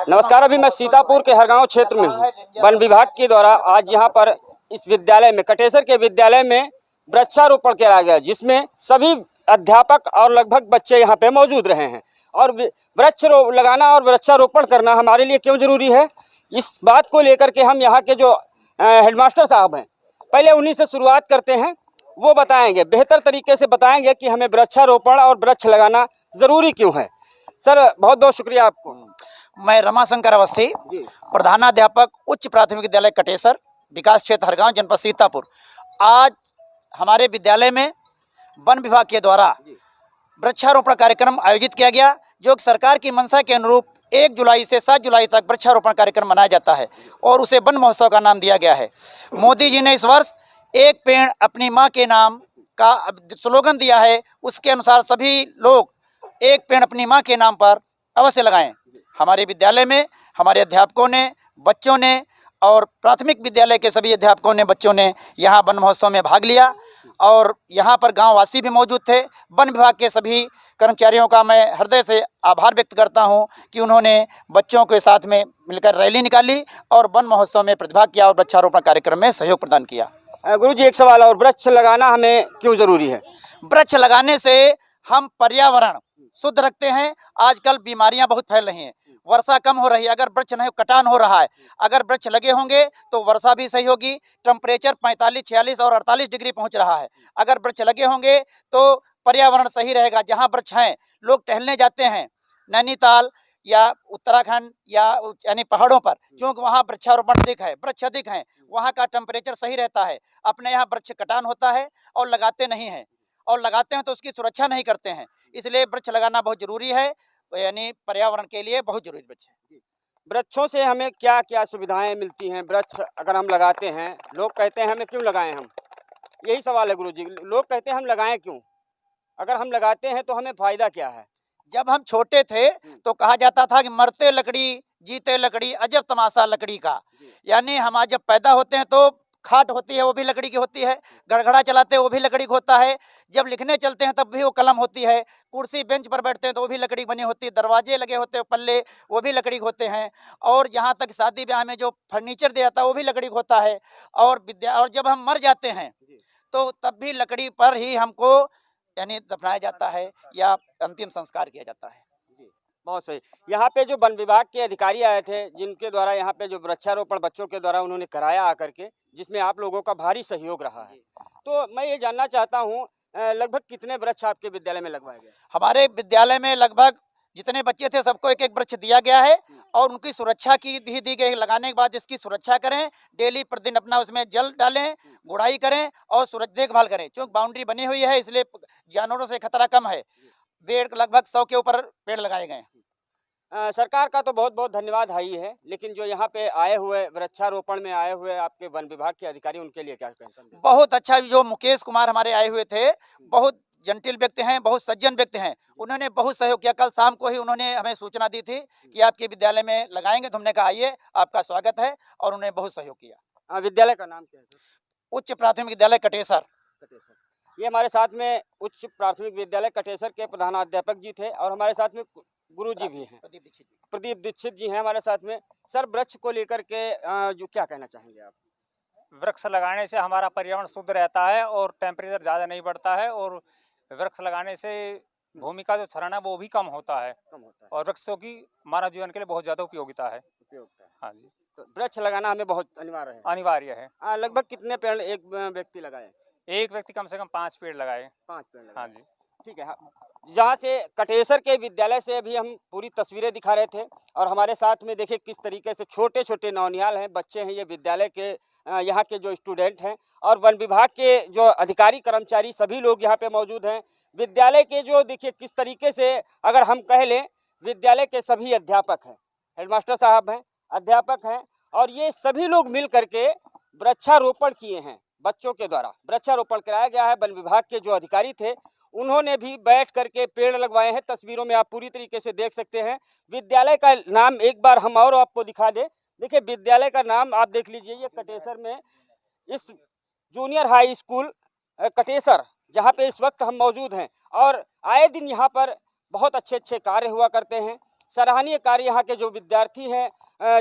नमस्कार। अभी मैं सीतापुर के हरगांव क्षेत्र में हूँ। वन विभाग के द्वारा आज यहाँ पर इस विद्यालय में, कटेसर के विद्यालय में वृक्षारोपण किया गया, जिसमें सभी अध्यापक और लगभग बच्चे यहाँ पे मौजूद रहे हैं। और वृक्ष लगाना और वृक्षारोपण करना हमारे लिए क्यों जरूरी है, इस बात को लेकर के हम यहाँ के जो हेडमास्टर साहब हैं, पहले उन्हीं से शुरुआत करते हैं। वो बताएंगे, बेहतर तरीके से बताएंगे कि हमें वृक्षारोपण और वृक्ष लगाना ज़रूरी क्यों है। सर, बहुत बहुत शुक्रिया आपको। मैं रमाशंकर अवस्थी, प्रधानाध्यापक उच्च प्राथमिक विद्यालय कटेसर, विकास क्षेत्र हरगांव, जनपद सीतापुर। आज हमारे विद्यालय में वन विभाग के द्वारा वृक्षारोपण कार्यक्रम आयोजित किया गया, जो सरकार की मंशा के अनुरूप 1 जुलाई से 7 जुलाई तक वृक्षारोपण कार्यक्रम मनाया जाता है और उसे वन महोत्सव का नाम दिया गया है। मोदी जी ने इस वर्ष एक पेड़ अपनी माँ के नाम का स्लोगन दिया है। उसके अनुसार सभी लोग एक पेड़ अपनी माँ के नाम पर अवश्य लगाएं। हमारे विद्यालय में हमारे अध्यापकों ने, बच्चों ने और प्राथमिक विद्यालय के सभी अध्यापकों ने, बच्चों ने यहाँ वन महोत्सव में भाग लिया और यहाँ पर गांववासी भी मौजूद थे। वन विभाग के सभी कर्मचारियों का मैं हृदय से आभार व्यक्त करता हूँ कि उन्होंने बच्चों के साथ में मिलकर रैली निकाली और वन महोत्सव में प्रतिभाग किया और वृक्षारोपण कार्यक्रम में सहयोग प्रदान किया। गुरुजी, एक सवाल और, वृक्ष लगाना हमें क्यों ज़रूरी है? वृक्ष लगाने से हम पर्यावरण शुद्ध रखते हैं। आजकल बीमारियां बहुत फैल रही हैं, वर्षा कम हो रही है। अगर वृक्ष नहीं, कटान हो रहा है। अगर वृक्ष लगे होंगे तो वर्षा भी सही होगी। टेम्परेचर 45, 46 और 48 डिग्री पहुंच रहा है। अगर वृक्ष लगे होंगे तो पर्यावरण सही रहेगा। जहां वृक्ष हैं, लोग टहलने जाते हैं नैनीताल या उत्तराखंड या यानी पहाड़ों पर, क्योंकि वहाँ वृक्षारोपण अधिक है, वृक्ष अधिक हैं, वहाँ का टेम्परेचर सही रहता है। अपने यहाँ वृक्ष कटान होता है और लगाते नहीं हैं, और लगाते हैं तो उसकी सुरक्षा नहीं करते हैं। इसलिए वृक्ष लगाना बहुत जरूरी है, यानी पर्यावरण के लिए बहुत जरूरी वृक्ष है। वृक्षों से हमें क्या क्या सुविधाएं मिलती हैं? वृक्ष अगर हम लगाते हैं, लोग कहते हैं हमें क्यों लगाएं हम, यही सवाल है गुरुजी। लोग कहते हैं हम लगाएं क्यों? अगर हम लगाते हैं तो हमें फ़ायदा क्या है? जब हम छोटे थे तो कहा जाता था कि मरते लकड़ी जीते लकड़ी, अजब तमाशा लकड़ी का। यानी हम आज जब पैदा होते हैं तो खाट होती है, वो भी लकड़ी की होती है। गड़गड़ा चलाते हैं, वो भी लकड़ी का होता है। जब लिखने चलते हैं तब भी वो कलम होती है। कुर्सी बेंच पर बैठते हैं तो वो भी लकड़ी बनी होती है। दरवाजे लगे होते हैं, पल्ले, वो भी लकड़ी के होते हैं। और यहाँ तक शादी ब्याह में जो फर्नीचर दिया जाता है वो भी लकड़ी का होता है। और जब हम मर जाते हैं तो तब भी लकड़ी पर ही हमको यानी दफनाया जाता है या अंतिम संस्कार किया जाता है। बहुत सही। यहाँ पे जो वन विभाग के अधिकारी आए थे, जिनके द्वारा यहाँ पे जो वृक्षारोपण बच्चों के द्वारा उन्होंने कराया आकर के, जिसमें आप लोगों का भारी सहयोग रहा है, तो मैं ये जानना चाहता हूँ लगभग कितने वृक्ष आपके विद्यालय में लगवाए गए? हमारे विद्यालय में लगभग जितने बच्चे थे सबको एक एक वृक्ष दिया गया है और उनकी सुरक्षा की भी दी गई। लगाने के बाद इसकी सुरक्षा करें, डेली प्रतिदिन अपना उसमें जल डालें, गुड़ाई करें और देखभाल करें। क्योंकि बाउंड्री बनी हुई है इसलिए जानवरों से खतरा कम है। पेड़ लगभग 100 के ऊपर पेड़ लगाए गए। सरकार का तो बहुत बहुत धन्यवाद है ही है, लेकिन जो यहाँ पे आए हुए वृक्षारोपण में आए हुए आपके वन विभाग के अधिकारी, उनके लिए क्या कहते? बहुत अच्छा, जो मुकेश कुमार हमारे आए हुए थे, बहुत जंटिल व्यक्ति हैं, बहुत सज्जन व्यक्ति हैं। उन्होंने बहुत सहयोग किया। कल शाम को ही उन्होंने हमें सूचना दी थी कि आपके विद्यालय में लगाएंगे, तो हमने कहा आइए, आपका स्वागत है, और उन्होंने बहुत सहयोग किया। विद्यालय का नाम क्या है? उच्च प्राथमिक विद्यालय कटेसर। ये हमारे साथ में उच्च प्राथमिक विद्यालय कटेसर के प्रधानाध्यापक जी थे और हमारे साथ में गुरु जी भी हैं, प्रदीप दीक्षित जी हैं हमारे साथ में। सर, वृक्ष को लेकर के जो क्या कहना चाहेंगे आप? वृक्ष लगाने से हमारा पर्यावरण शुद्ध रहता है और टेम्परेचर ज़्यादा नहीं बढ़ता है, और वृक्ष लगाने से भूमि का जो क्षरण है वो भी कम होता है और वृक्षों की मानव जीवन के लिए बहुत ज़्यादा उपयोगिता है। हाँ जी, तो वृक्ष लगाना हमें बहुत अनिवार्य है। लगभग कितने पेड़ एक व्यक्ति लगाए? एक व्यक्ति कम से कम 5 पेड़ लगाए। 5 पेड़ लगाए। हाँ जी, ठीक है। जहाँ से कटेसर के विद्यालय से अभी हम पूरी तस्वीरें दिखा रहे थे और हमारे साथ में देखिए किस तरीके से छोटे छोटे नौनिहाल हैं, बच्चे हैं, ये विद्यालय के यहाँ के जो स्टूडेंट हैं, और वन विभाग के जो अधिकारी कर्मचारी सभी लोग यहाँ पे मौजूद हैं। विद्यालय के जो देखिए किस तरीके से, अगर हम कह लें, विद्यालय के सभी अध्यापक हैं, हेडमास्टर साहब हैं, अध्यापक हैं, और ये सभी लोग मिल करके वृक्षारोपण किए हैं। बच्चों के द्वारा वृक्षारोपण कराया गया है। वन विभाग के जो अधिकारी थे उन्होंने भी बैठ करके पेड़ लगवाए हैं। तस्वीरों में आप पूरी तरीके से देख सकते हैं। विद्यालय का नाम एक बार हम और आपको दिखा दें। देखिए, विद्यालय का नाम आप देख लीजिए, ये कटेसर में इस जूनियर हाई स्कूल कटेसर, जहाँ पे इस वक्त हम मौजूद हैं, और आए दिन यहाँ पर बहुत अच्छे अच्छे कार्य हुआ करते हैं। सराहनीय कार्य यहाँ के जो विद्यार्थी हैं,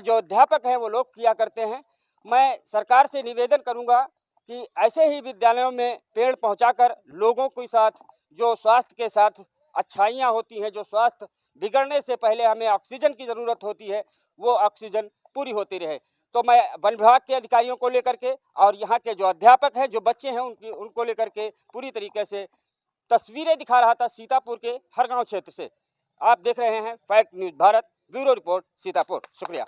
जो अध्यापक हैं, वो लोग किया करते हैं। मैं सरकार से निवेदन करूँगा कि ऐसे ही विद्यालयों में पेड़ पहुँचाकर लोगों के साथ जो स्वास्थ्य के साथ अच्छाइयाँ होती हैं, जो स्वास्थ्य बिगड़ने से पहले हमें ऑक्सीजन की ज़रूरत होती है, वो ऑक्सीजन पूरी होती रहे। तो मैं वन विभाग के अधिकारियों को लेकर के और यहाँ के जो अध्यापक हैं, जो बच्चे हैं, उनको लेकर के पूरी तरीके से तस्वीरें दिखा रहा था सीतापुर के हरगांव क्षेत्र से। आप देख रहे हैं fact news Bharat, bureau report Sitapur. शुक्रिया।